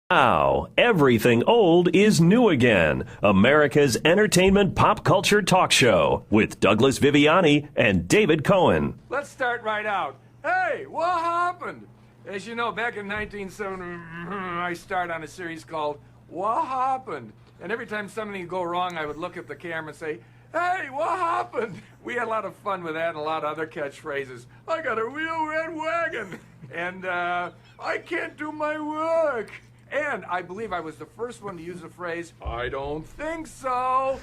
Now, everything old is new again. America's entertainment pop culture talk show with Douglas Viviani and David Cohen. Let's start right out. Hey, what happened? As you know, back in 1970, I started on a series called What Happened? And every time something would go wrong, I would look at the camera and say, hey, what happened? We had a lot of fun with that and a lot of other catchphrases. I got a real red wagon. And I can't do my work. And I believe I was the first one to use the phrase, I don't think so.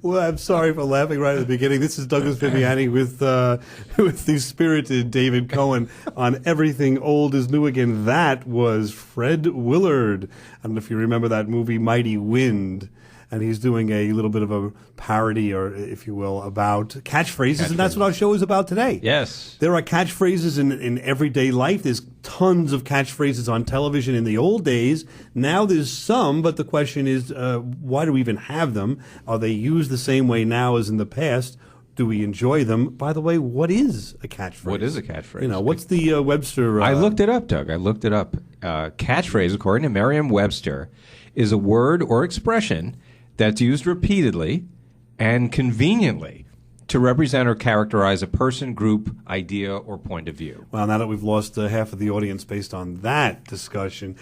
Well, I'm sorry for laughing right at the beginning. This is Douglas Viviani with the spirited David Cohen on Everything Old is New Again. That was Fred Willard. I don't know if you remember that movie, Mighty Wind. And he's doing a little bit of a parody, or if you will, about catchphrases, and that's what our show is about today. Yes. There are catchphrases in everyday life. There's tons of catchphrases on television in the old days. Now there's some, but the question is, why do we even have them? Are they used the same way now as in the past? Do we enjoy them? By the way, what is a catchphrase? What is a catchphrase? You know, what's the Webster? I looked it up, Doug. I looked it up. Catchphrase, according to Merriam-Webster, is a word or expression that's used repeatedly and conveniently to represent or characterize a person, group, idea, or point of view. Well, now that we've lost half of the audience based on that discussion,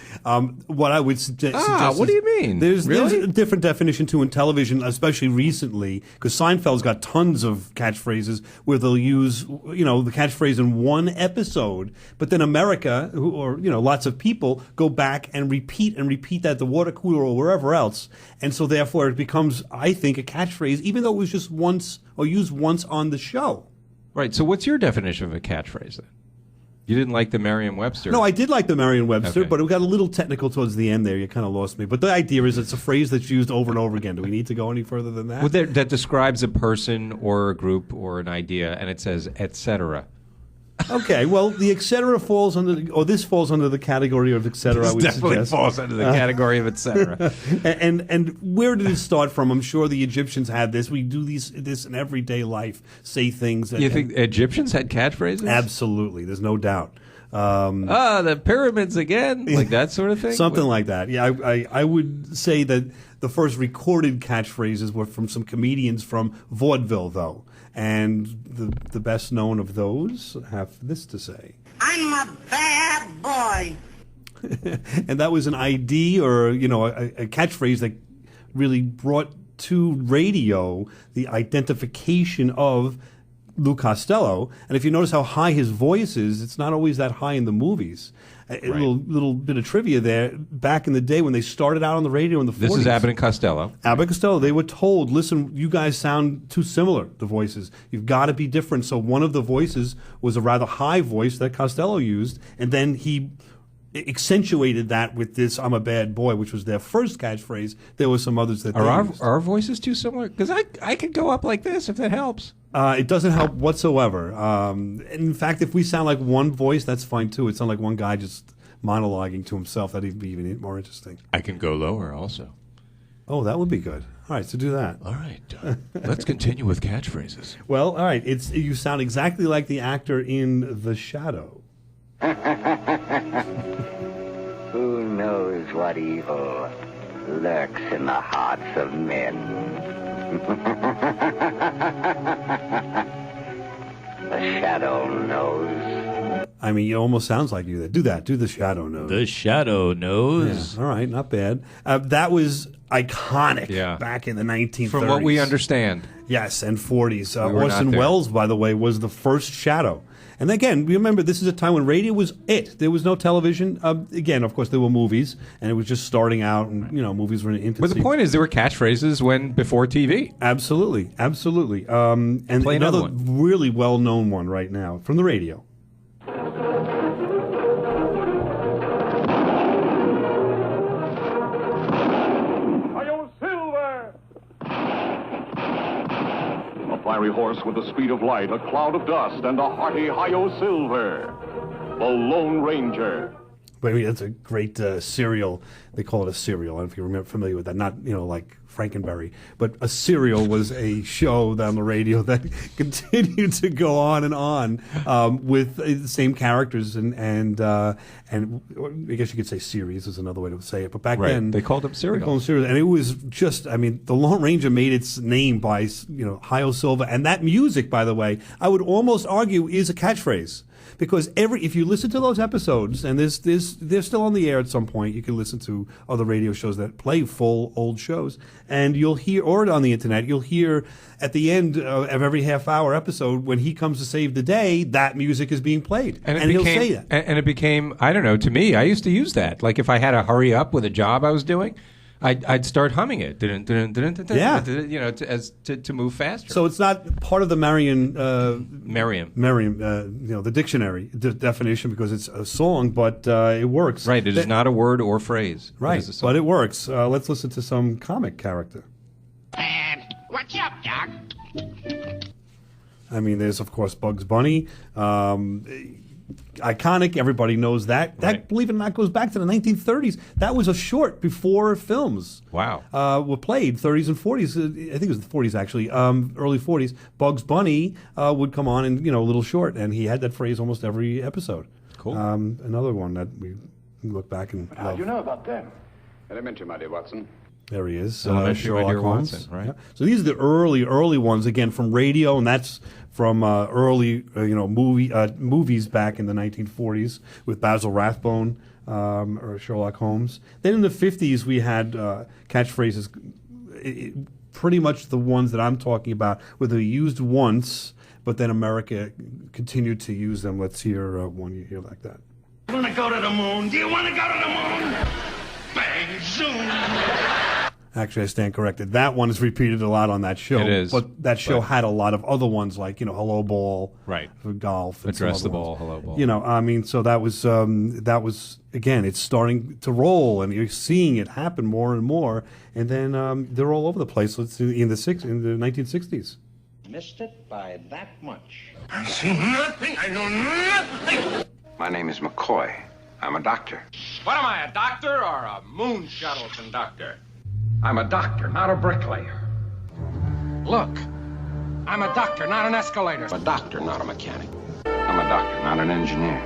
what I would suggest what do you mean? There's Really? a different definition, too, in television, especially recently, because Seinfeld's got tons of catchphrases where they'll use, the catchphrase in one episode, but then America, or lots of people, go back and repeat that at the water cooler or wherever else, and so therefore it becomes, I think, a catchphrase, even though it was just once or used once on the show. Right. So what's your definition of a catchphrase then? You didn't like the Merriam-Webster. No, I did like the Merriam-Webster, Okay. but it got a little technical towards the end there. You kind of lost me. But the idea is it's a phrase that's used over and over again. Do we need to go any further than that? Well, that describes a person or a group or an idea, and it says, etc. Okay, well, the et cetera falls under, or this falls under the category of et cetera, I This would definitely suggest. falls under the category of etc. And where did it start from? I'm sure the Egyptians had this. We do this in everyday life, say things. You think Egyptians had catchphrases? Absolutely, there's no doubt. The pyramids again? Like that sort of thing? Something like that. Yeah, I would say that the first recorded catchphrases were from some comedians from vaudeville, though. And the best known of those have this to say. I'm a bad boy. And that was an ID or, a catchphrase that really brought to radio the identification of Lou Costello. And if you notice how high his voice is, it's not always that high in the movies. A little bit of trivia there. Back in the day when they started out on the radio in the 40s. This is Abbott and Costello. Abbott and Costello, they were told, listen, you guys sound too similar, the voices. You've got to be different. So one of the voices was a rather high voice that Costello used, and then he accentuated that with this "I'm a bad boy," which was their first catchphrase. There were some others that Are they used. our voices too similar? Because I could go up like this if that helps. It doesn't help whatsoever. In fact, if we sound like one voice, that's fine too. It sounds like one guy just monologuing to himself. That'd be even more interesting. I can go lower also. Oh, that would be good. All right, so do that. All right. Let's continue with catchphrases. Well, all right. You sound exactly like the actor in The Shadow. Who knows what evil lurks in the hearts of men? The shadow knows. I mean, it almost sounds like you. Do that. Do The Shadow knows. The shadow knows. Yeah, all right, not bad. That was iconic back in the 1930s. From what we understand. Yes, and 40s. We were not Orson there. Welles, by the way, was the first Shadow. And again, remember, this is a time when radio was it. There was no television. Again, of course, there were movies, and it was just starting out, and, movies were in infancy. But the point is, there were catchphrases before TV. Absolutely, absolutely. And Play another another one. really well-known one right now from the radio. A fiery horse with the speed of light, a cloud of dust, and a hearty Hi-Yo Silver, the Lone Ranger. But I mean, it's a great serial. They call it a serial. I don't know if you're familiar with that. Not, like Frankenberry. But a serial was a show on the radio that continued to go on and on with the same characters and I guess you could say series is another way to say it. But back then they called them serials. They called them serials, and it was just, I mean, the Lone Ranger made its name by Hio Silva, and that music, by the way, I would almost argue is a catchphrase. Because if you listen to those episodes, and they're still on the air at some point, you can listen to other radio shows that play full old shows, and you'll hear, or on the internet, you'll hear at the end of every half-hour episode when he comes to save the day, that music is being played, and he'll say that. And it became, I don't know, to me, I used to use that. Like if I had to hurry up with a job I was doing, I'd start humming it, to move faster. So it's not part of the Merriam, the dictionary definition because it's a song, but it works. Right, it is not a word or phrase. Right, but it works. Let's listen to some comic character. What's up, Doc? I mean, there's of course Bugs Bunny. Iconic, everybody knows that. That, believe it or not, goes back to the 1930s. That was a short before films. Wow. Were played, 30s and 40s. I think it was the 40s, actually, early 40s. Bugs Bunny would come on in, a little short, and he had that phrase almost every episode. Cool. Another one that we look back and How do you know about them? Elementary, my dear Watson. There he is. Elementary, my dear Holmes. Watson, right? Yeah. So these are the early ones, again, from radio, and that's from early, movies back in the 1940s with Basil Rathbone or Sherlock Holmes. Then in the 50s, we had catchphrases, pretty much the ones that I'm talking about, where they used once, but then America continued to use them. Let's hear one you hear like that. You want to go to the moon? Do you want to go to the moon? Bang, zoom. Actually, I stand corrected. That one is repeated a lot on that show. It is. But that show had a lot of other ones like, Hello Ball. Right. For golf. Address the ball, hello ball. So that was, again, it's starting to roll, and you're seeing it happen more and more. And then they're all over the place. Let's see, in the 1960s. Missed it by that much. I see nothing. I know nothing. My name is McCoy. I'm a doctor. What am I, a doctor or a moon shuttle conductor? I'm a doctor, not a bricklayer. Look, I'm a doctor, not an escalator. I'm a doctor, not a mechanic. I'm a doctor, not an engineer.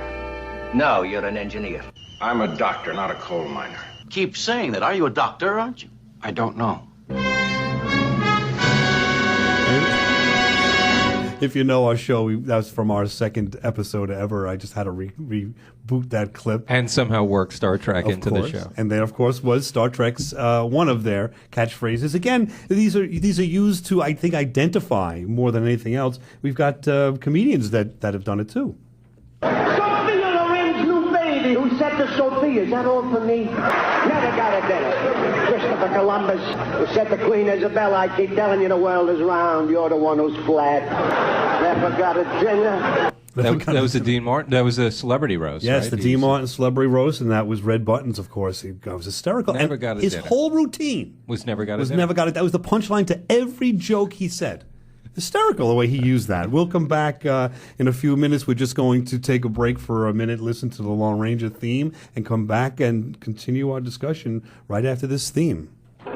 No, you're an engineer. I'm a doctor, not a coal miner. Keep saying that. Are you a doctor, aren't you? I don't know. If you know our show, that was from our second episode ever. I just had to reboot that clip. And somehow work Star Trek into the show. And there, of course, was Star Trek's one of their catchphrases. Again, these are used to, I think, identify more than anything else. We've got comedians that have done it too. Sophia Loren's new baby who set the Sophia. Is that all for me? Never got a dinner. Christopher Columbus who set the Queen Isabella. I keep telling you the world is round. You're the one who's flat. Never got a dinner. That was the Dean Martin. That was a celebrity roast. Yes, right? the Dean Martin celebrity roast, and that was Red Buttons, of course. He was hysterical. Never and got a his dinner. whole routine was never got a was dinner. never got it. That was the punchline to every joke he said. Hysterical the way he used that. We'll come back in a few minutes. We're just going to take a break for a minute, listen to the Lone Ranger theme, and come back and continue our discussion right after this theme. A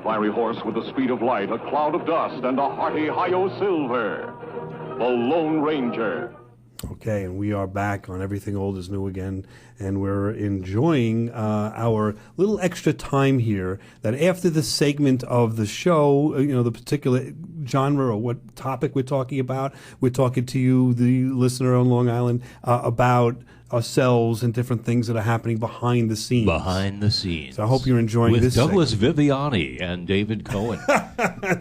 fiery horse with the speed of light, a cloud of dust, and a hearty Hi-Yo Silver. The Lone Ranger. Okay, and we are back on Everything Old is New Again, and we're enjoying our little extra time here that after the segment of the show, the particular genre or what topic we're talking about, we're talking to you, the listener on Long Island, about ourselves and different things that are happening behind the scenes. Behind the scenes. So I hope you're enjoying with this Douglas segment. Viviani and David Cohen.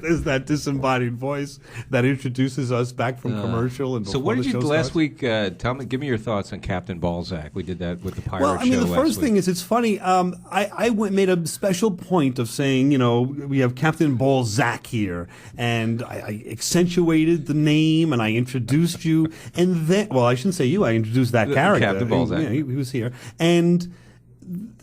There's that disembodied voice that introduces us back from commercial. And So what did the you show last starts. week? Give me your thoughts on Captain Balzac. We did that with the pirate Well, I mean, show the last first week. thing is, it's funny. Made a special point of saying, we have Captain Balzac here, and I accentuated the name, and I introduced you, and then, well, I shouldn't say you. I introduced that character, Captain Balzac. He was here, and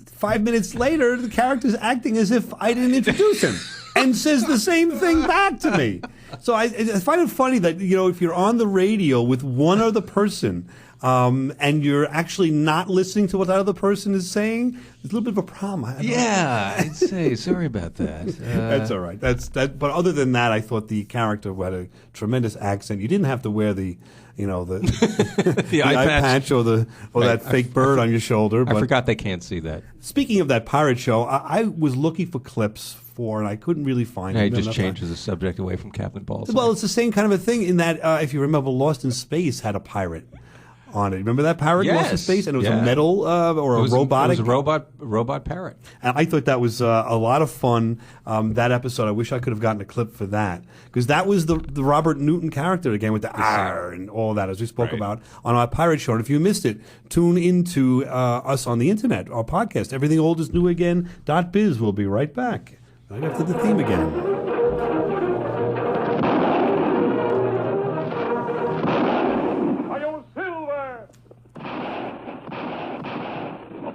5 minutes later, the character's acting as if I didn't introduce him. and says the same thing back to me. So I find it funny that, if you're on the radio with one other person, and you're actually not listening to what that other person is saying, there's a little bit of a problem. I'd say sorry about that. That's all right. But other than that, I thought the character had a tremendous accent. You didn't have to wear the the eye patch or that fake bird on your shoulder. I forgot they can't see that. Speaking of that pirate show, I was looking for clips and I couldn't really find it. He just changes the subject away from Captain Paul's. Well, it's the same kind of a thing in that, if you remember, Lost in Space had a pirate on it. Remember that parrot, Lost in Space? And it was a metal or a robotic? It was a robot parrot. And I thought that was a lot of fun, that episode. I wish I could have gotten a clip for that. Because that was the Robert Newton character again with the R and all that, as we spoke about on our pirate show. And if you missed it, tune into us on the internet, our podcast, everythingoldisnewagain.biz. We'll be right back. Right after the theme again.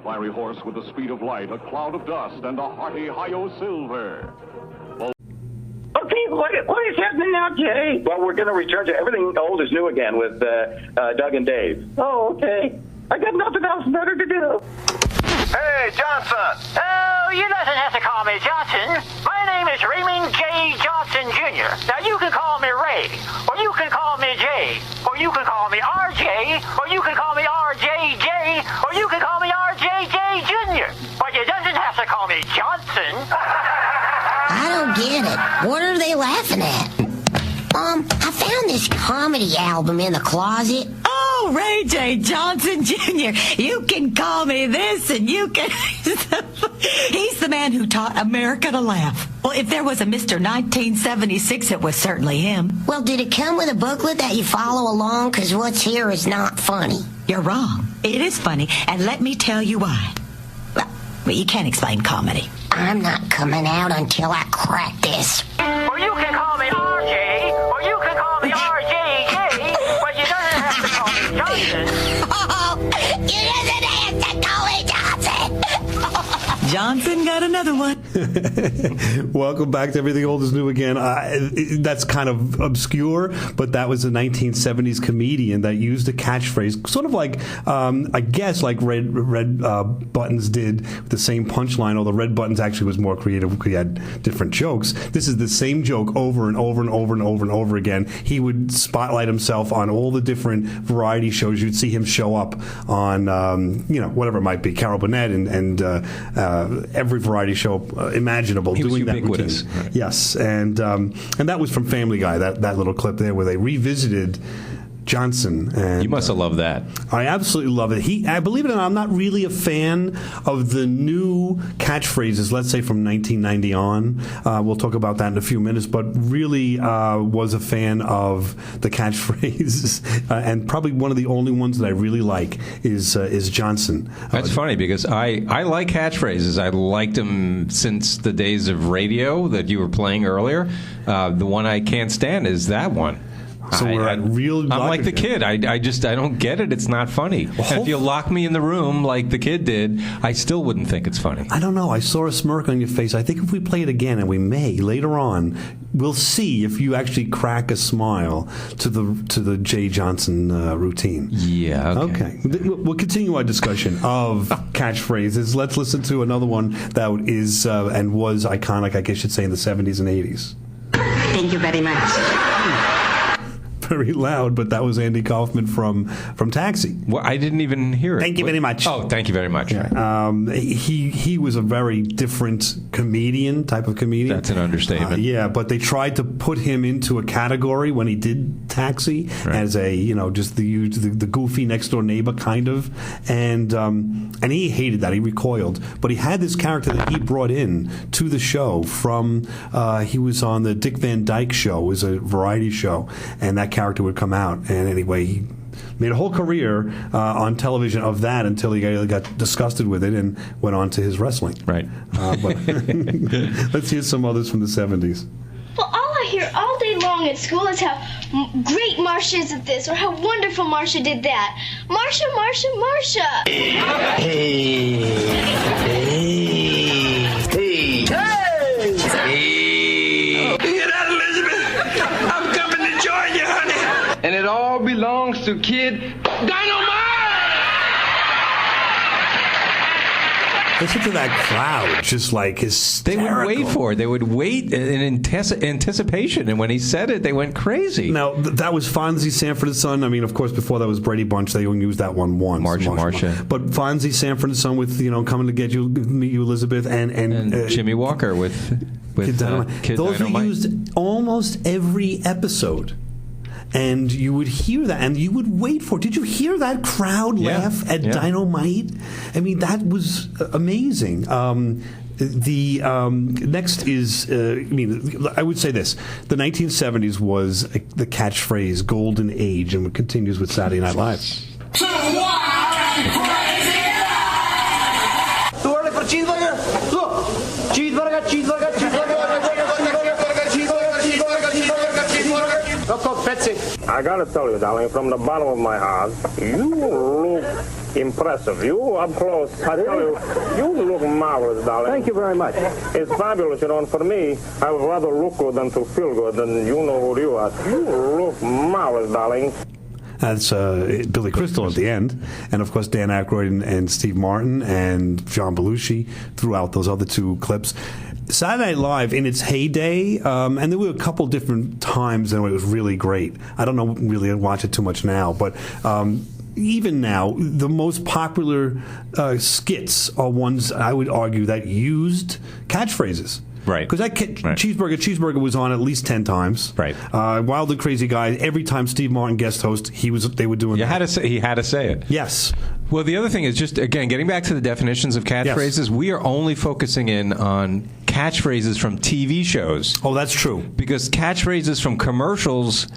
Fiery horse with the speed of light, a cloud of dust, and a hearty hi-yo silver. Okay, what is happening now, Jay? Well, we're going to return to Everything Old is New Again with Doug and Dave. Oh, okay. I got nothing else better to do. Hey, Johnson! Oh, you doesn't have to call me Johnson. My name is Raymond J. Johnson, Jr. Now, you can call me Ray, or you can call me Jay, or you can call me RJ, or you can call me RJJ, or you can call me RJJ Jr. But you doesn't have to call me Johnson. I don't get it. What are they laughing at? I found this comedy album in the closet. Oh, Ray J. Johnson Jr., you can call me this and you can... He's the man who taught America to laugh. Well, if there was a Mr. 1976, it was certainly him. Well, did it come with a booklet that you follow along? Because what's here is not funny. You're wrong. It is funny, and let me tell you why. Well, you can't explain comedy. I'm not coming out until I crack this. Or you can call me RJ, or you can call me RJJ, but you doesn't have to call me Johnson. Oh, you doesn't have to call me Johnson. Johnson got another one. Welcome back to Everything Old is New Again. That's kind of obscure, but that was a 1970s comedian that used a catchphrase, sort of like, I guess, like Red Buttons did with the same punchline, although Red Buttons actually was more creative because he had different jokes. This is the same joke over and over and over and over and over again. He would spotlight himself on all the different variety shows. You'd see him show up on, whatever it might be, Carol Burnett and every variety show imaginable, he doing was that routine. Right. Yes, and that was from Family Guy. That little clip there where they revisited Johnson. And you must have loved that. I absolutely love it. I believe it or not, I'm not really a fan of the new catchphrases, let's say from 1990 on. We'll talk about that in a few minutes, but really was a fan of the catchphrases. And probably one of the only ones that I really like is Johnson. That's funny because I like catchphrases. I liked them since the days of radio that you were playing earlier. The one I can't stand is that one. So we're at real. I'm like the kid. I don't get it. It's not funny. Well, if you lock me in the room like the kid did, I still wouldn't think it's funny. I don't know. I saw a smirk on your face. I think if we play it again, and we may later on, we'll see if you actually crack a smile to the Jay Johnson routine. Yeah. Okay. We'll continue our discussion of catchphrases. Let's listen to another one that is and was iconic, I guess you'd say, in the 70s and 80s. Thank you very much. Very loud, but that was Andy Kaufman from Taxi. Well, I didn't even hear it. Thank you very much. Oh, thank you very much. Yeah. He was a very different type of comedian. That's an understatement. Yeah, but they tried to put him into a category when he did Taxi as a just the goofy next door neighbor kind of, and he hated that. He recoiled, but he had this character that he brought in to the show from. He was on the Dick Van Dyke Show. It was a variety show, and that character would come out. And anyway, he made a whole career on television of that until he got disgusted with it and went on to his wrestling. Right. But let's hear some others from the 70s. Well, all I hear all day long at school is how great Marcia is at this or how wonderful Marcia did that. Marcia, Marcia, Marcia. Hey. and it all belongs to Kid Dynamite! Listen to that crowd, just like hysterical. They would wait for it. They would wait in anticipation, and when he said it, they went crazy. Now, that was Fonzie, Sanford and Son. I mean, of course, before that was Brady Bunch. They only used that one once. Marsha. But Fonzie, Sanford and Son with, Coming to Get You, Meet You, Elizabeth, and Jimmy Walker with Kid Dynamite. Those were used almost every episode. And you would hear that, and you would wait for it. Did you hear that crowd laugh at Dynamite? I mean, that was amazing. The next is, I would say this. The 1970s was the catchphrase golden age, and it continues with Saturday Night Live. Too early for cheeseburger? Look, cheeseburger, cheeseburger, cheeseburger. I gotta tell you, darling, from the bottom of my heart, you look impressive. You up close, I tell you, you look marvelous, darling. Thank you very much. It's fabulous, and for me, I would rather look good than to feel good, and you know who you are. You look marvelous, darling. That's Billy Crystal at the end. And, of course, Dan Aykroyd and Steve Martin and John Belushi throughout those other two clips. Saturday Night Live in its heyday, and there were a couple different times when it was really great. I don't know really I watch it too much now, but even now, the most popular skits are ones, I would argue, that used catchphrases. Right. Because Cheeseburger was on at least 10 times. Right. Wild and Crazy Guy, every time Steve Martin guest host, they were doing that. He had to say it. Yes. Well, the other thing is just, again, getting back to the definitions of catchphrases, we are only focusing in on catchphrases from TV shows. Oh, that's true. Because catchphrases from commercials,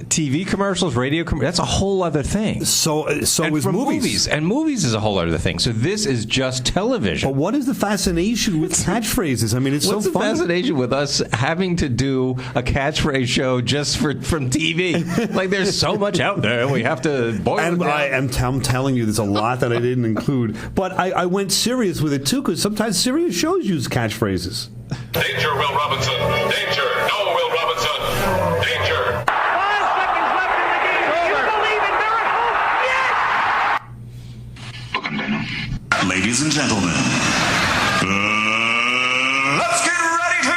TV commercials, radio commercials, that's a whole other thing. So is movies. And movies is a whole other thing. So this is just television. But what is the fascination with catchphrases? I mean, it's What's so funny. What's the fascination with us having to do a catchphrase show just from TV? Like, there's so much out there, and we have to boil it down. I'm telling you, there's a lot that I didn't include. But I went serious with it, too, because sometimes serious shows use catchphrases. Danger, Will Robinson. Danger. No, Will Robinson. Danger. Ladies and gentlemen, let's get ready to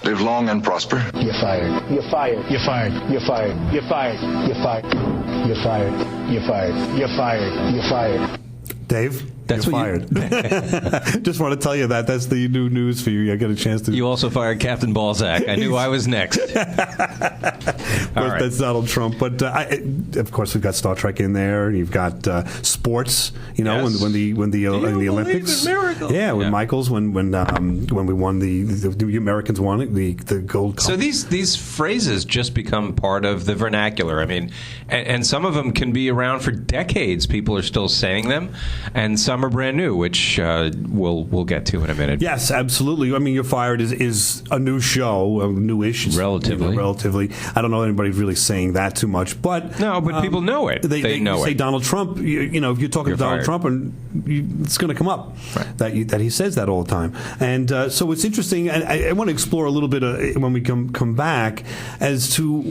rumble! Live long and prosper. You're fired. You're fired. You're fired. You're fired. You're fired. You're fired. You're fired. You're fired. You're fired. You're fired. Dave? That's You're what fired. Just want to tell you that's the new news for you. I got a chance to. You also fired Captain Balzac. I knew I was next. That's Donald Trump. But of course, we've got Star Trek in there. You've got sports. When the Olympics. Yeah, with Michaels when we won the Americans won it, the gold cup. So these phrases just become part of the vernacular. I mean, and some of them can be around for decades. People are still saying them, and some are brand new, which we'll get to in a minute. Yes, absolutely. I mean, You're Fired is a new show, newish. Relatively. I don't know anybody really saying that too much, but people know it. They know say it. Donald Trump. If you're talking to Donald Trump, and it's going to come up that he says that all the time. And so it's interesting. And I want to explore a little bit when we come back as to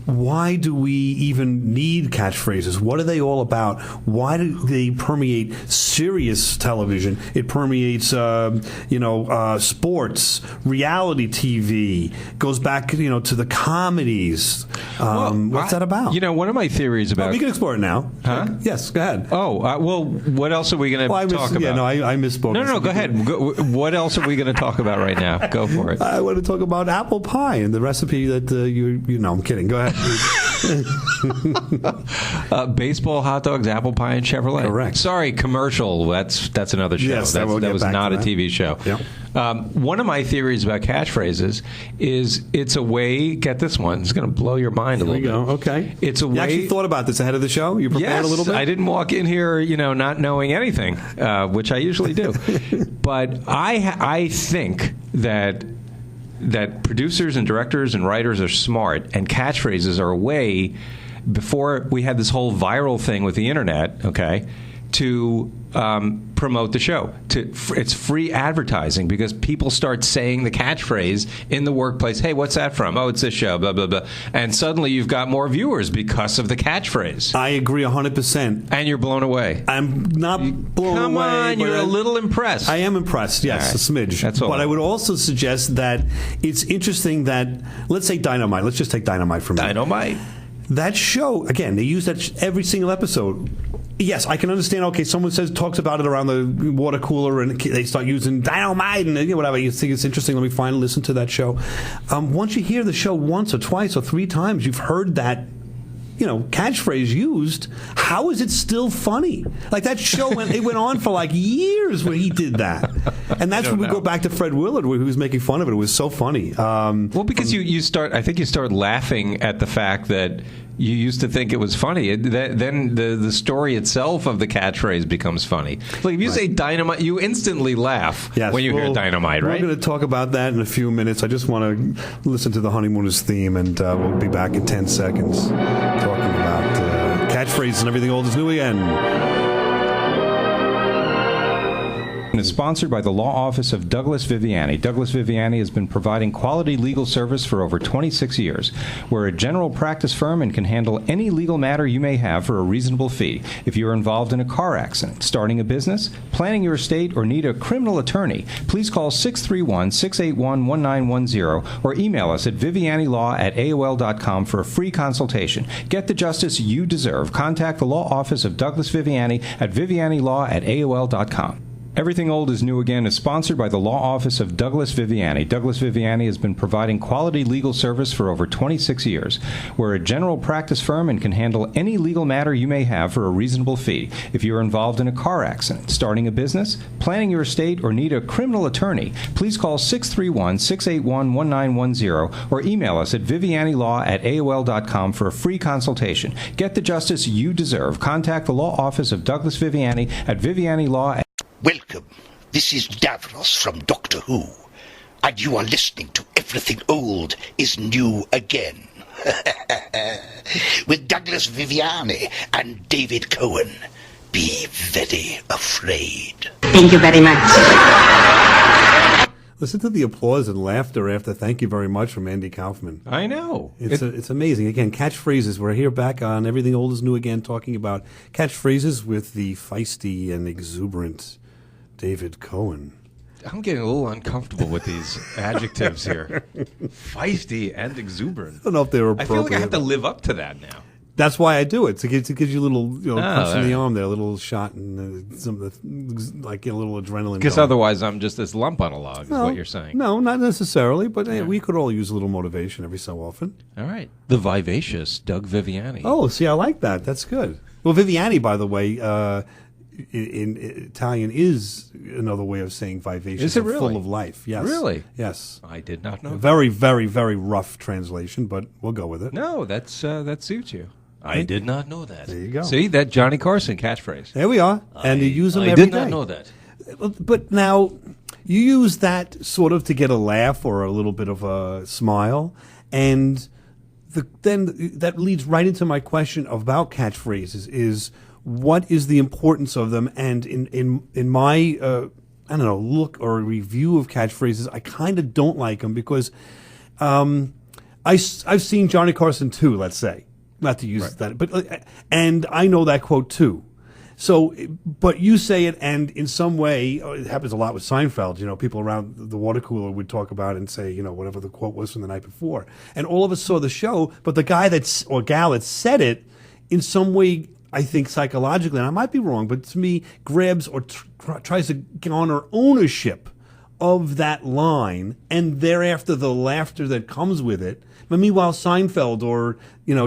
why do we even need catchphrases? What are they all about? Why do they permeate serious television? It permeates, sports, reality TV. Goes back, to the comedies. What's that about? One of my theories about. We can explore it now. Huh? Yes, go ahead. What else are we going to talk about? Yeah, no, I misspoke. No, go ahead. What else are we going to talk about right now? Go for it. I want to talk about apple pie and the recipe that I'm kidding. Go ahead. Baseball, hot dogs, apple pie, and Chevrolet. Correct. Sorry, commercial. That's another show. Yes, that was not a TV show. Yep. One of my theories about catchphrases is it's a way. Get this one. It's going to blow your mind a little bit. Go. Okay. It's a way. You actually thought about this ahead of the show? You prepared a little bit? I didn't walk in here, not knowing anything, which I usually do. But I think that producers and directors and writers are smart, and catchphrases are a way. Before we had this whole viral thing with the internet, okay, to promote the show. It's free advertising because people start saying the catchphrase in the workplace. Hey, what's that from? Oh, it's this show, blah, blah, blah. And suddenly you've got more viewers because of the catchphrase. I agree 100%. And you're blown away. I'm not blown away. Come on, you're a little impressed. I am impressed, yes, a smidge. That's all. But I would also suggest that it's interesting that, let's say Dynamite. Let's just take Dynamite for a minute. Dynamite. That show, again, they use that every single episode. Yes, I can understand. Okay, someone talks about it around the water cooler, and they start using Dynamite and whatever. You think it's interesting. Let me finally listen to that show. Once you hear the show once or twice or three times, you've heard that catchphrase used. How is it still funny? Like that show, it went on for like years where he did that, and that's when we go back to Fred Willard, who was making fun of it. It was so funny. Well, because you start laughing at the fact that you used to think it was funny. Then the story itself of the catchphrase becomes funny. Like if you say dynamite, you instantly laugh when you hear dynamite, right? We're going to talk about that in a few minutes. I just want to listen to the Honeymooners theme, and we'll be back in 10 seconds talking about catchphrases and everything old is new again. Is sponsored by the law office of Douglas Viviani. Douglas Viviani has been providing quality legal service for over 26 years. We're a general practice firm and can handle any legal matter you may have for a reasonable fee. If you're involved in a car accident, starting a business, planning your estate, or need a criminal attorney, please call 631-681-1910 or email us at vivianilaw@aol.com for a free consultation. Get the justice you deserve. Contact the law office of Douglas Viviani at vivianilaw@aol.com. Everything Old is New Again is sponsored by the law office of Douglas Viviani. Douglas Viviani has been providing quality legal service for over 26 years. We're a general practice firm and can handle any legal matter you may have for a reasonable fee. If you're involved in a car accident, starting a business, planning your estate, or need a criminal attorney, please call 631-681-1910 or email us at vivianilaw@aol.com for a free consultation. Get the justice you deserve. Contact the law office of Douglas Viviani at vivianilaw. Welcome. This is Davros from Doctor Who, and you are listening to Everything Old is New Again with Douglas Viviani and David Cohen. Be very afraid. Thank you very much. Listen to the applause and laughter after "Thank you very much" from Andy Kaufman. I know. It's amazing. Again, catchphrases. We're here back on Everything Old is New Again, talking about catchphrases with the feisty and exuberant David Cohen. I'm getting a little uncomfortable with these adjectives here. Feisty and exuberant. I don't know if they're appropriate. I feel like I have to live up to that now. That's why I do it. To give you a little, punch in the arm there, a little shot, and some of the, like a little adrenaline. Because otherwise, I'm just this lump on a log. Is what you're saying? No, not necessarily. But we could all use a little motivation every so often. All right. The vivacious Doug Viviani. Oh, see, I like that. That's good. Well, Viviani, by the way, in Italian is another way of saying vivacious. Is it really? Full of life. Yes. Really? Yes. I did not know. Very, very, very rough translation, but we'll go with it. No, that suits you. I did not know that. There you go. See, that Johnny Carson catchphrase. There we are. And you use them every day. I did not know that. But now, you use that sort of to get a laugh or a little bit of a smile, and then that leads right into my question about catchphrases is, what is the importance of them? And in my, I don't know, look or review of catchphrases, I kind of don't like them because I've seen Johnny Carson too, let's say. Not to use that, but and I know that quote too. So, but you say it, and in some way, it happens a lot with Seinfeld. People around the water cooler would talk about it and say, whatever the quote was from the night before, and all of us saw the show, but the guy or gal that said it, in some way, I think psychologically, and I might be wrong, but to me, grabs or tries to garner ownership of that line, and thereafter the laughter that comes with it. But meanwhile, Seinfeld or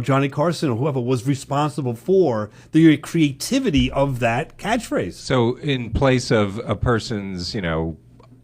Johnny Carson or whoever was responsible for the creativity of that catchphrase. So, in place of a person's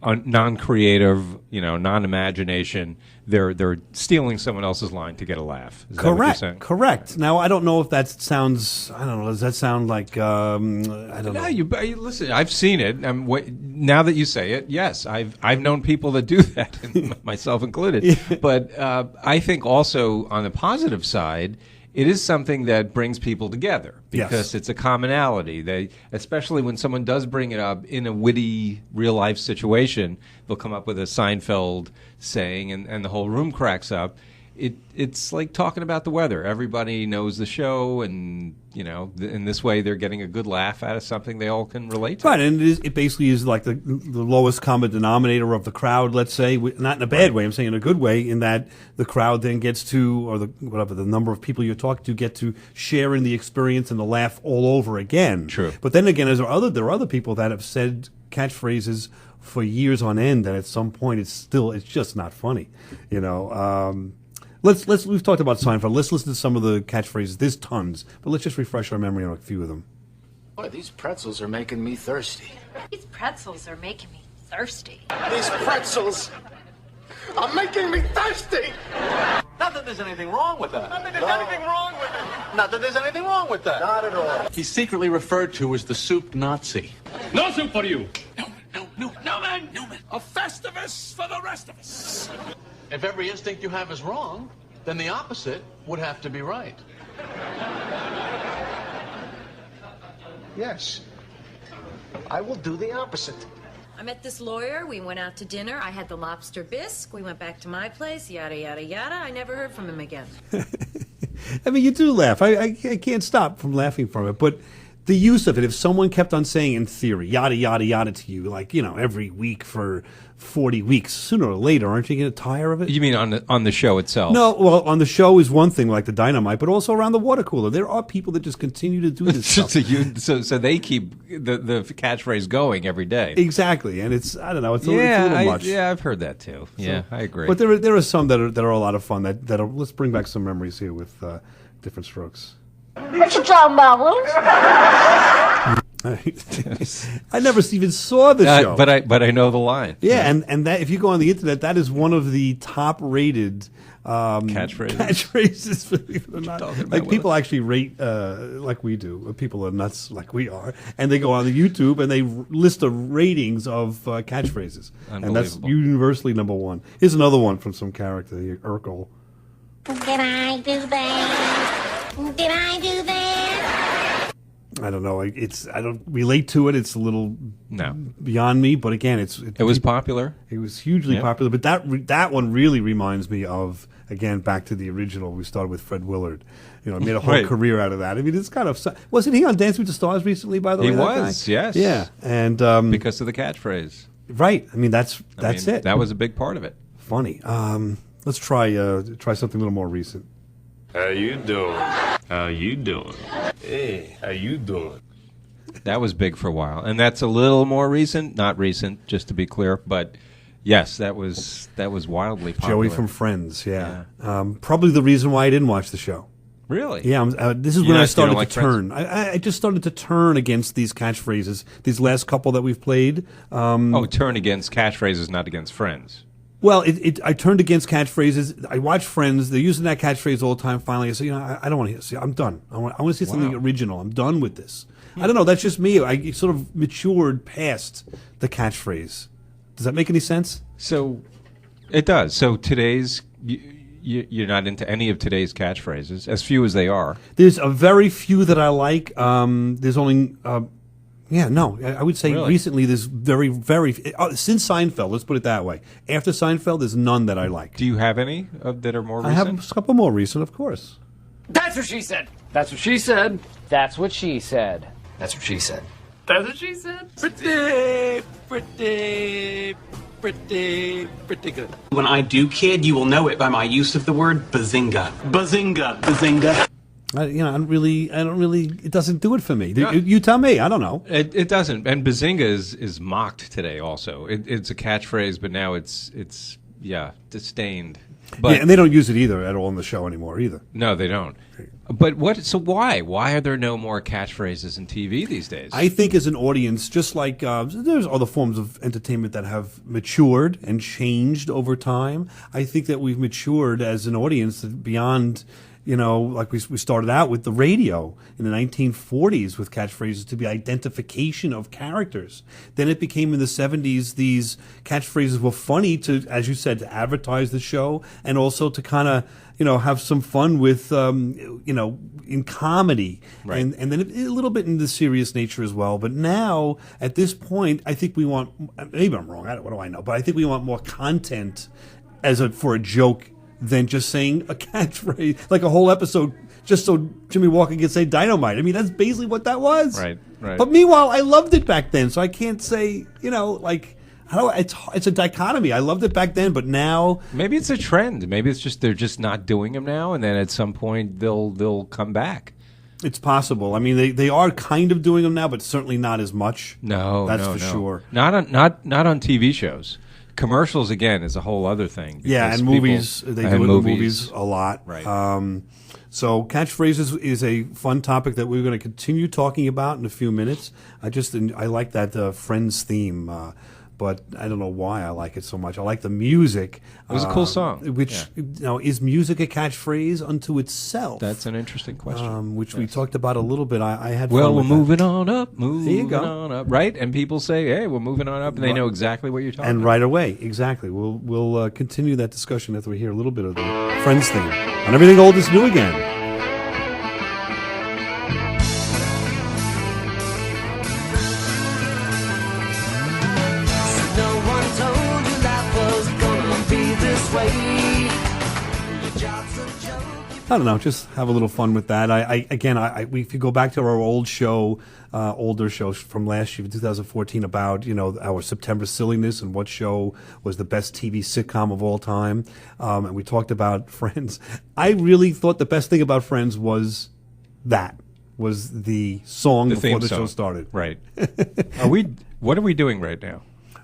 non-creative, non-imagination, they're stealing someone else's line to get a laugh. Is that what you're saying? Correct. Now, I don't know if that sounds. I don't know. Does that sound like? I don't know. You listen. I've seen it. Now that you say it, yes, I've known people that do that, myself included. Yeah. But I think also on the positive side, it is something that brings people together because it's a commonality. Especially when someone does bring it up in a witty real life situation, they'll come up with a Seinfeld saying, and the whole room cracks up. It's like talking about the weather. Everybody knows the show, and in this way they're getting a good laugh out of something they all can relate to. Right, and it basically is like the lowest common denominator of the crowd. Let's say, not in a bad way. I'm saying in a good way, in that the crowd then gets to, or the number of people you're talking to get to share in the experience and the laugh all over again. True. But then again, there are other people that have said catchphrases for years on end, and at some point it's just not funny. We've talked about Seinfeld. Let's listen to some of the catchphrases. There's tons, but let's just refresh our memory on a few of them. Boy, these pretzels are making me thirsty. These pretzels are making me thirsty. These pretzels are making me thirsty! Not that there's anything wrong with that. Not that there's anything wrong with it. Not that there's anything wrong with that. Not at all. He's secretly referred to as the soup Nazi. No soup for you! No, man! A Festivus for the rest of us! If every instinct you have is wrong, then the opposite would have to be right. Yes. I will do the opposite. I met this lawyer. We went out to dinner. I had the lobster bisque. We went back to my place. Yada, yada, yada. I never heard from him again. I mean, you do laugh. I can't stop from laughing from it, but the use of it, if someone kept on saying in theory, yada, yada, yada to you, like, every week for 40 weeks, sooner or later, aren't you going to tire of it? You mean on the show itself? No, well, on the show is one thing, like the dynamite, but also around the water cooler. There are people that just continue to do this stuff. So they keep the catchphrase going every day. Exactly, and I don't know, it's a little much. Yeah, I've heard that too. Yeah, I agree. But there are some that are a lot of fun. Let's bring back some memories here with different strokes. What you talking about, Willis? I never even saw the show, but I know the line. Yeah, and that if you go on the internet, that is one of the top-rated catchphrases. Believe it or not, like people actually rate like we do. People are nuts like we are, and they go on the YouTube and they list the ratings of catchphrases, and that's universally number one. Here's another one from some character here, Urkel. Did I do that? Did I do that? I don't know. I don't relate to it. It's a little beyond me. But again, it was popular. It was hugely popular. But that one really reminds me of, again, back to the original. We started with Fred Willard. Made a whole career out of that. I mean, it's kind of, wasn't he on Dancing with the Stars recently? By the way, he was. Yes. Yeah, and because of the catchphrase. Right. I mean, that's it. That was a big part of it. Funny. Let's try something a little more recent. How you doing? How you doing? Hey, how you doing? That was big for a while, and that's a little more recent. Not recent, just to be clear, but yes, that was wildly popular. Joey from Friends, yeah. Probably the reason why I didn't watch the show. Really? Yeah, this is when I started to turn. I just started to turn against these catchphrases. These last couple that we've played. Turn against catchphrases, not against Friends. Well, I turned against catchphrases. I watched Friends. They're using that catchphrase all the time. Finally, I said, I don't want to hear this. I'm done. I want to see something original. I'm done with this. I don't know. That's just me. I sort of matured past the catchphrase. Does that make any sense? So, it does. So today's, you're not into any of today's catchphrases, as few as they are. There's a very few that I like. There's only... I would say recently there's very, very... since Seinfeld, let's put it that way. After Seinfeld, there's none that I like. Do you have any that are more recent? I have a couple more recent, of course. That's what she said! That's what she said. That's what she said. That's what she said. That's what she said. Pretty good. When I do kid, you will know it by my use of the word bazinga. Bazinga. Bazinga. I don't really. It doesn't do it for me. You tell me. I don't know. It doesn't. And bazinga is mocked today. Also, it's a catchphrase, but now it's disdained. But and they don't use it either at all in the show anymore either. No, they don't. But So why? Why are there no more catchphrases in TV these days? I think as an audience, just like there's other forms of entertainment that have matured and changed over time. I think that we've matured as an audience beyond like we started out with the radio in the 1940s with catchphrases to be identification of characters. Then it became in the 70s, these catchphrases were funny to, as you said, to advertise the show and also to kind of, have some fun with, in comedy. Right. And then a little bit in the serious nature as well. But now, at this point, I think we want, maybe I'm wrong, what do I know? But I think we want more content for a joke than just saying a catchphrase, like a whole episode just so Jimmy Walker can say dynamite. I mean, that's basically what that was. Right. But meanwhile, I loved it back then, so I can't say, it's a dichotomy. I loved it back then, but now maybe it's a trend. Maybe it's just they're just not doing them now, and then at some point they'll come back. It's possible. I mean, they are kind of doing them now, but certainly not as much. No, that's no, for no. sure. Not on TV shows. Commercials again is a whole other thing. Yeah, and movies. They do it in movies a lot. Right. So catchphrases is a fun topic that we're going to continue talking about in a few minutes. I like that Friends theme. But I don't know why I like it so much. I like the music. It was a cool song. Which, is music a catchphrase unto itself? That's an interesting question. Which we talked about a little bit. I had well, fun we're with moving that. on up, moving on up, right? And people say, hey, we're moving on up, and they know exactly what you're talking about. And right away, exactly. We'll continue that discussion after we hear a little bit of the Friends theme. On Everything Old is New Again. I don't know, just have a little fun with that. If you go back to our older shows from last year, 2014, about our September silliness and what show was the best TV sitcom of all time, and we talked about Friends. I really thought the best thing about Friends was the song before the show started. Right. What are we doing right now?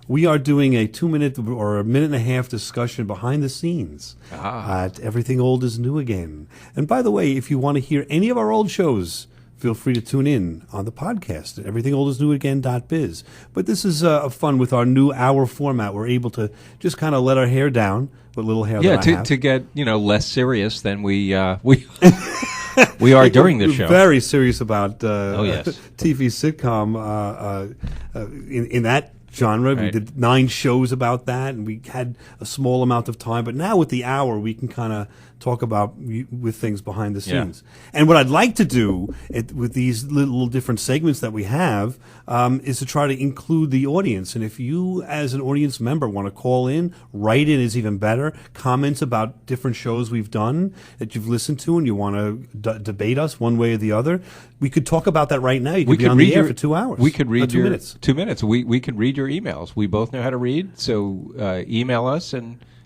We are doing a 2-minute or a minute and a half discussion behind the scenes at Everything Old is New Again. And by the way, if you want to hear any of our old shows, feel free to tune in on the podcast at everythingoldisnewagain.biz. But this is fun with our new hour format. We're able to just kind of let our hair down, what little hair that I have. To get less serious than we we are during the show. Very serious about yes. TV sitcom in that genre. Right. We did 9 shows about that, and we had a small amount of time. But now with the hour, we can kind of talk about with things behind the scenes. Yeah. And what I'd like to do with these little different segments that we have is to try to include the audience. And if you, as an audience member, want to call in, write in is even better. Comments about different shows we've done that you've listened to, and you want to debate us one way or the other. We could talk about that right now. You could be on the air for 2 hours. We could read 2 minutes. 2 minutes. We could read your emails. We both know how to read, so email us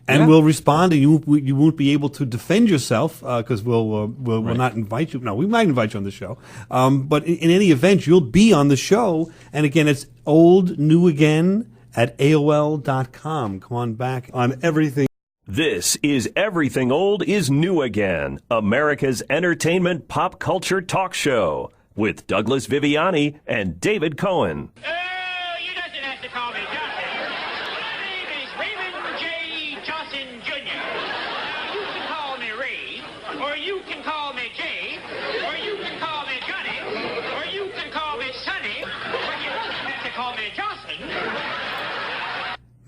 and we'll respond, and you won't be able to defend yourself because we'll not invite you. No, we might invite you on the show, but in any event, you'll be on the show. And again, it's old new again at AOL.com. Come on back on everything. This is Everything Old is New Again, America's entertainment pop culture talk show with Douglas Viviani and David Cohen. You doesn't have to call me Johnson. My name is Raymond J. Johnson Jr. You can call me Ray, or you can call me Jay, or you can call me Johnny, or you can call me Sonny, but you don't have to call me Johnson.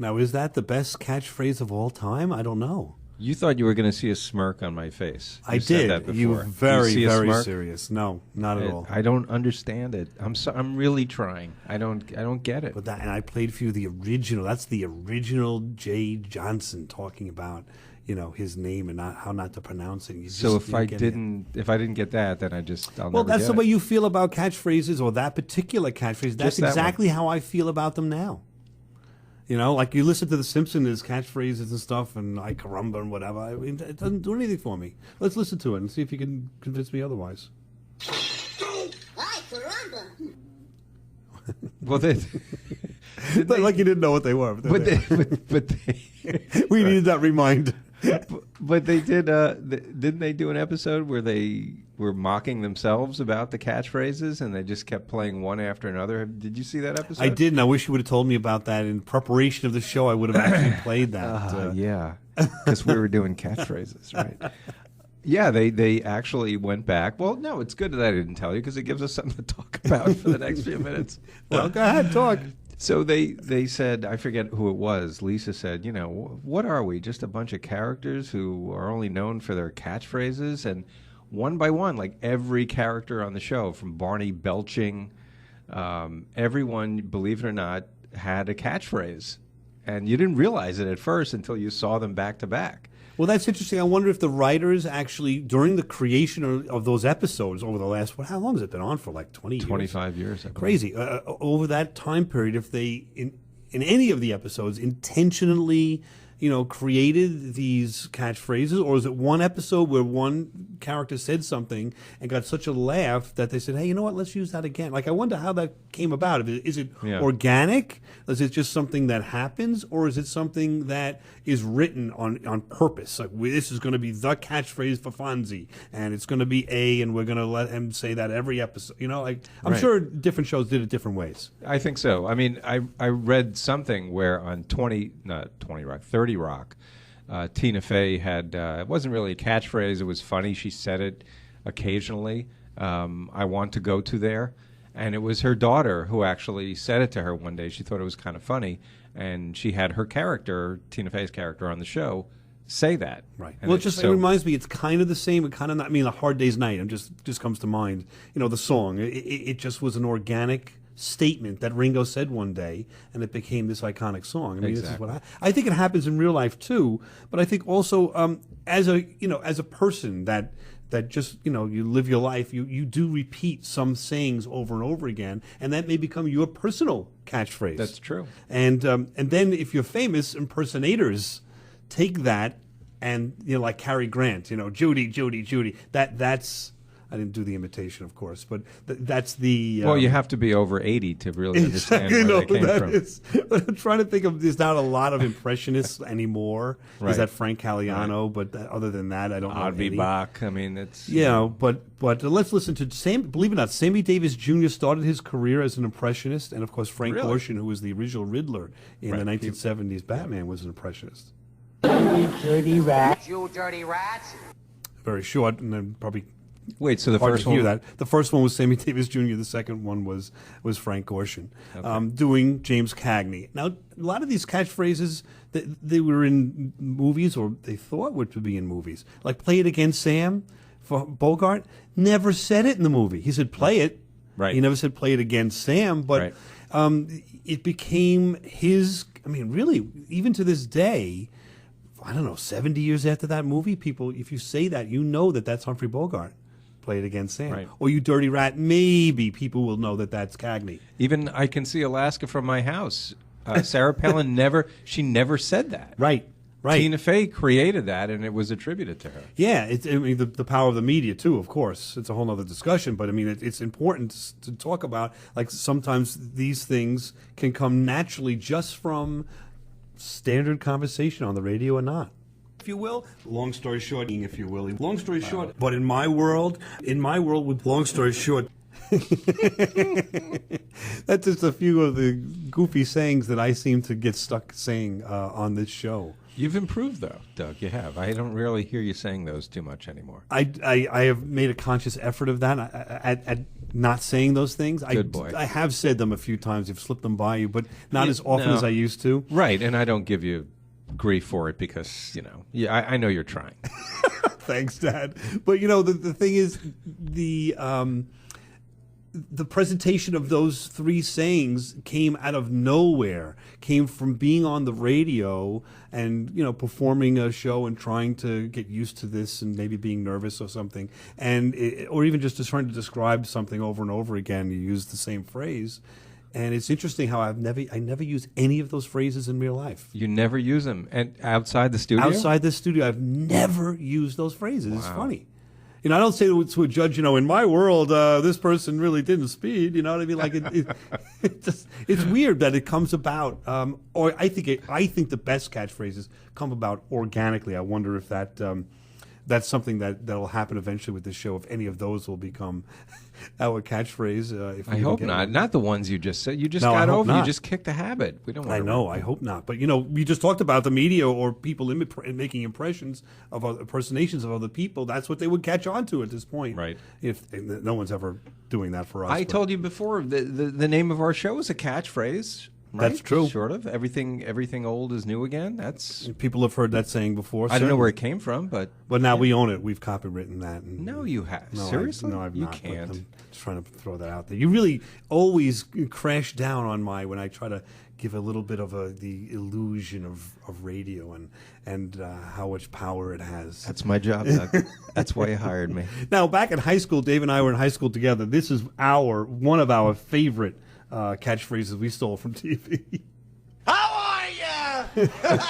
Now, is that the best catchphrase of all time? I don't know. You thought you were going to see a smirk on my face. I said that did. You were before. very, very serious. No, not at all. I don't understand it. I'm really trying. I don't get it. But and I played for you the original. That's the original Jay Johnson talking about his name and how not to pronounce it. So if I didn't get that, then I'll well, never that's the way you feel about catchphrases or that particular catchphrase. That's exactly how I feel about them now. Like you listen to The Simpsons catchphrases and stuff, and I caramba and whatever. I mean, it doesn't do anything for me. Let's listen to it and see if you can convince me otherwise. Ay, caramba. Well, like you didn't know what they were. But we needed that reminder. But they did. Didn't they do an episode where they were mocking themselves about the catchphrases, and they just kept playing one after another? Did you see that episode? I did, and I wish you would have told me about that in preparation of the show. I would have actually played that. Yeah, because we were doing catchphrases, right? Yeah, they actually went back. Well, no, it's good that I didn't tell you because it gives us something to talk about for the next few minutes. Well, go ahead, talk. So they said, I forget who it was. Lisa said, what are we? Just a bunch of characters who are only known for their catchphrases? And one by one, like every character on the show, from Barney belching, everyone, believe it or not, had a catchphrase. And you didn't realize it at first until you saw them back to back. Well, that's interesting. I wonder if the writers actually, during the creation of those episodes over the last, how long has it been on for? Like 20 years? 25 years. I believe. Crazy. Over that time period, if they, in any of the episodes, intentionally, created these catchphrases, or is it one episode where one character said something and got such a laugh that they said, hey, you know what, let's use that again. Like, I wonder how that came about. Is it organic? Is it just something that happens? Or is it something that is written on purpose? Like, this is going to be the catchphrase for Fonzie, and it's going to be A, and we're going to let him say that every episode. I'm sure different shows did it different ways. I think so. I mean, I read something where on 30 Rock, Tina Fey had, it wasn't really a catchphrase, it was funny, she said it occasionally, I want to go to there, and it was her daughter who actually said it to her one day. She thought it was kind of funny, and she had her character, Tina Fey's character on the show, say that. Right. And well, it reminds me, it's kind of the same, but kind of not. I mean, A Hard Day's Night, just comes to mind, the song. It just was an organic statement that Ringo said one day, and it became this iconic song. I mean, This is what I think it happens in real life too. But I think also as a person that just you live your life, you do repeat some sayings over and over again, and that may become your personal catchphrase. That's true. And then if you're famous, impersonators take that and like Cary Grant, Judy, Judy, Judy. That's. I didn't do the imitation, of course, but that's the... well, you have to be over 80 to really understand where they came from. But I'm trying to think of... There's not a lot of impressionists anymore. Right. Is that Frank Caliano? Right. But other than that, I don't know any. Bach. I mean, it's... But let's listen to... Believe it or not, Sammy Davis Jr. started his career as an impressionist, and of course Frank Gorshin, who was the original Riddler in the 1970s Batman, was an impressionist. You dirty rat. You dirty rats. Very short, and then probably... Wait, so the first one? The first one was Sammy Davis Jr. The second one was Frank Gorshin, doing James Cagney. Now, a lot of these catchphrases, they were in movies, or they thought would be in movies. Like "Play It Again, Sam" for Bogart. Never said it in the movie. He said "Play it." Right. He never said "Play it again, Sam." But it became his. I mean, really, even to this day. I don't know, 70 years after that movie, people, if you say that, that's Humphrey Bogart. Play It Again, Sam. Right. Or "You Dirty Rat," maybe people will know that's Cagney. Even "I Can See Alaska from My House." Sarah Palin never said that. Right. Tina Fey created that, and it was attributed to her. Yeah, the power of the media, too, of course. It's a whole other discussion, but I mean, it's important to talk about. Like, sometimes these things can come naturally just from standard conversation on the radio or not. If you will, long story short, if you will, long story short. But in my world with long story short, that's just a few of the goofy sayings that I seem to get stuck saying on this show. You've improved, though, Doug. You have. I don't really hear you saying those too much anymore. I have made a conscious effort of that at not saying those things. Good boy. I have said them a few times. I've slipped them by you, but not as often as I used to. Right, and I don't give you grief for it because, I know you're trying. Thanks, Dad. But, the thing is, the presentation of those three sayings came out of nowhere, came from being on the radio and, performing a show and trying to get used to this and maybe being nervous or something, or even just trying to describe something over and over again. You use the same phrase. And it's interesting how I never use any of those phrases in real life. You never use them? And outside the studio? Outside the studio, I've never used those phrases. Wow. It's funny. I don't say to a judge, in my world, this person really didn't speed. You know what I mean? Like it's weird that it comes about. Or I think the best catchphrases come about organically. I wonder if that that's something that'll happen eventually with this show. If any of those will become our catchphrase. If I hope not. one. Not the ones you just said. You just No, I got hope over. not. You just kicked the habit. We don't want I to know. I hope not. But we just talked about the media or people making impressions of impersonations of other people. That's what they would catch on to at this point. Right. If no one's ever doing that for us. I told you before the name of our show is a catchphrase. Right? That's true. Sort of. Everything old is new again. That's people have heard that saying before. I don't know where it came from, but now we own it. We've copywritten that. And, no, you have. No, Seriously? No, I've you not. Can't. I'm just trying to throw that out there. You really always crash down on when I try to give a little bit of the illusion of radio and how much power it has. That's my job, Doug. That's why you hired me. Now, back in high school, Dave and I were in high school together. This is one of our favorite catchphrases we stole from TV. How are ya?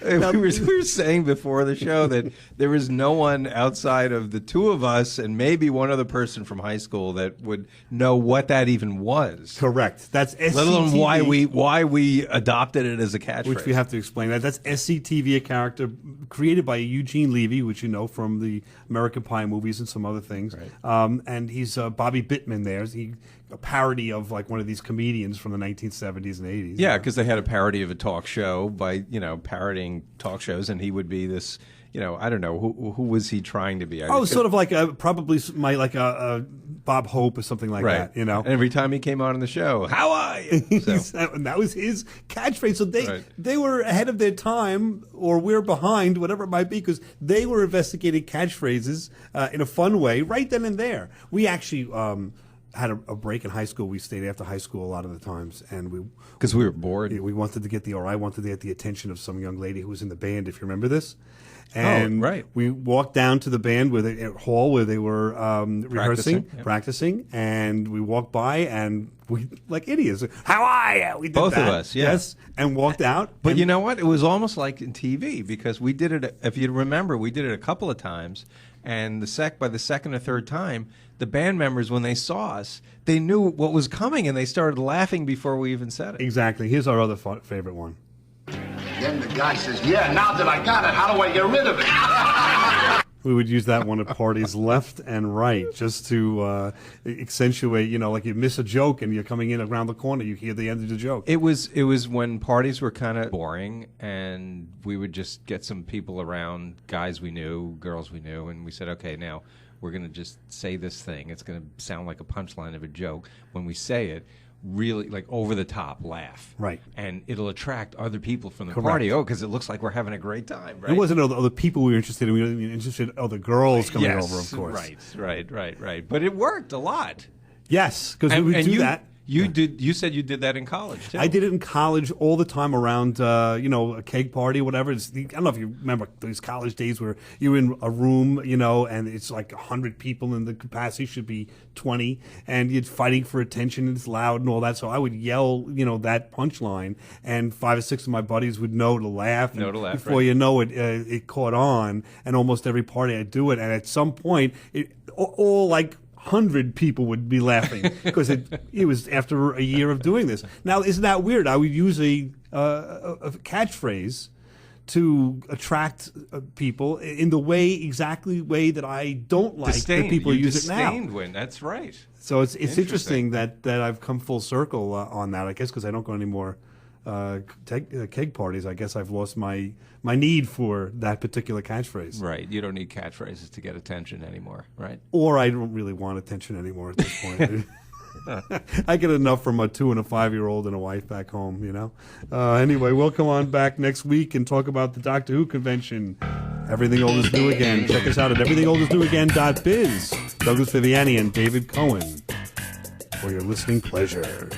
We were saying before the show that there was no one outside of the two of us and maybe one other person from high school that would know what that even was. Correct. That's SCTV. Let alone why we adopted it as a catchphrase. Which we have to explain. That's SCTV, a character created by Eugene Levy, which you know from the American Pie movies and some other things. Right. And he's Bobby Bittman there. He's a parody of like one of these comedians from the 1970s and 80s. Yeah, because they had a parody of a talk show by, parodying talk shows, and he would be this, I don't know, who was he trying to be? Sort of like probably a Bob Hope or something like that, And every time he came on the show, how are you? So. And that was his catchphrase. So they were ahead of their time, or we're behind, whatever it might be, because they were investigating catchphrases in a fun way right then and there. We actually had a break in high school. We stayed after high school a lot of the times, and because we were bored. We wanted to get I wanted to get the attention of some young lady who was in the band. If you remember this. And we walked down to the band hall where they were practicing, and we walked by and we like idiots. How are you? We did both that, of us, yes, and walked out. But you know what? It was almost like in TV because we did it. If you remember, we did it a couple of times, and by the second or third time, the band members, when they saw us, they knew what was coming, and they started laughing before we even said it. Exactly. Here's our other favorite one. Then the guy says, yeah, now that I got it, how do I get rid of it? We would use that one at parties left and right just to accentuate, like you miss a joke and you're coming in around the corner, you hear the end of the joke. It was when parties were kind of boring and we would just get some people around, guys we knew, girls we knew, and we said, okay, now we're going to just say this thing. It's going to sound like a punchline of a joke. When we say it, really like over the top laugh, right? And it'll attract other people from the party. Oh, because it looks like we're having a great time, right? It wasn't other people we were interested in. We were interested in other girls coming over, of course. Right. But it worked a lot. Yes, because we would do that. You said you did that in college too. I did it in college all the time around, a keg party, whatever. I don't know if you remember those college days where you're in a room, and it's like 100 people and the capacity should be 20, and you're fighting for attention and it's loud and all that. So I would yell, that punchline, and 5 or 6 of my buddies would know to laugh. Before you know it, it caught on, and almost every party I'd do it. And at some point, all like 100 people would be laughing because it was after a year of doing this. Now, isn't that weird? I would use a catchphrase to attract people in the way that I don't like that people use it now. That's right. So it's interesting that I've come full circle on that. I guess because I don't go any more keg parties. I guess I've lost my need for that particular catchphrase. Right. You don't need catchphrases to get attention anymore, right? Or I don't really want attention anymore at this point. I get enough from a 2 and a 5-year-old and a wife back home, Anyway, we'll come on back next week and talk about the Doctor Who convention. Everything Old is New Again. Check us out at everythingoldisnewagain.biz. Douglas Viviani and David Cohen for your listening pleasure.